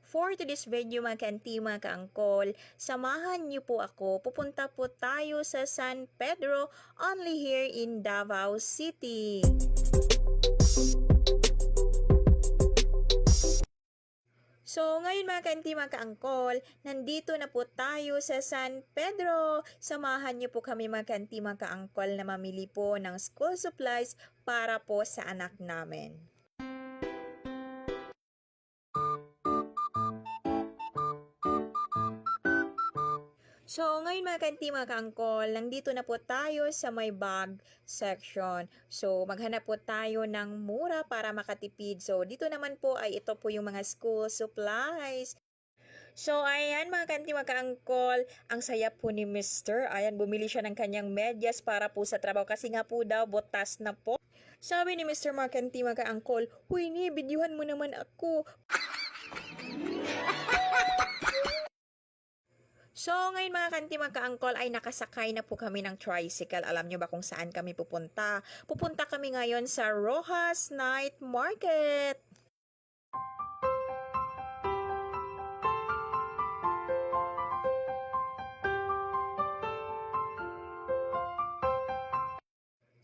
For today's video mga ka-auntie, mga ka-angkol, samahan niyo po ako. Pupunta po tayo sa San Pedro, only here in Davao City. So, ngayon mga ka-auntie, mga ka-angkol, nandito na po tayo sa San Pedro. Samahan niyo po kami mga ka-auntie, mga ka-angkol na mamili po ng school supplies para po sa anak namin. So, ngayon mga ka-auntie, mga ka-angkol, nandito na po tayo sa may bag section. So, maghanap po tayo ng mura para makatipid. So, dito naman po ay ito po yung mga school supplies. So, ayan mga ka-auntie, mga ka-angkol, ang saya po ni Mr. Ayan, bumili siya ng kanyang medyas para po sa trabaho kasi nga po daw, botas na po. Sabi ni Mr. mga ka-auntie, mga ka-angkol, "Huy ni, bidyuhan mo naman ako." So, ngayon mga kanti, mga ka-angkol, ay nakasakay na po kami ng tricycle. Alam nyo ba kung saan kami pupunta? Pupunta kami ngayon sa Rojas Night Market.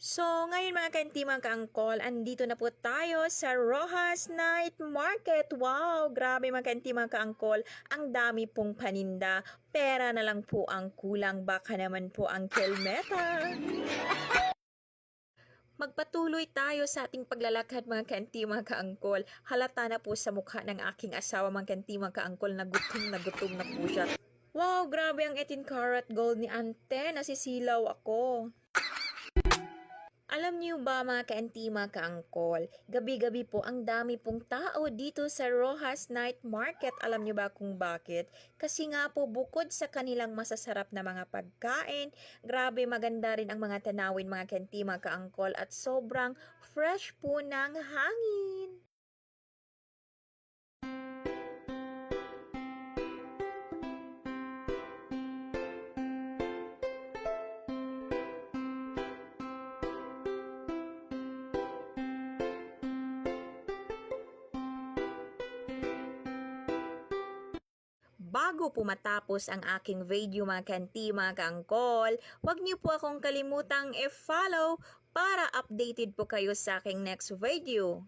So, ngayon mga kanti, mga ka-angkol, andito na po tayo sa Rojas Night Market. Wow! Grabe mga kanti, mga ka-angkol, ang dami pong paninda. Pera na lang po ang kulang, baka naman po ang kelmeta. Magpatuloy tayo sa ating paglalakad mga kanti, mga kaangkol. Halata na po sa mukha ng aking asawa mga kanti, mga kaangkol, na gutom na po siya. Wow, grabe ang 18 karat gold ni Ante, nasisilaw ako. Alam niyo ba mga ka-auntie, mga ka-angkol, gabi-gabi po ang dami pong tao dito sa Rojas Night Market. Alam niyo ba kung bakit? Kasi nga po bukod sa kanilang masasarap na mga pagkain, grabe maganda rin ang mga tanawin mga ka-auntie, mga ka-angkol, at sobrang fresh po ng hangin. Bago po matapos ang aking video mga kanti, mga kaangkol, huwag niyo po akong kalimutang i-follow para updated po kayo sa aking next video.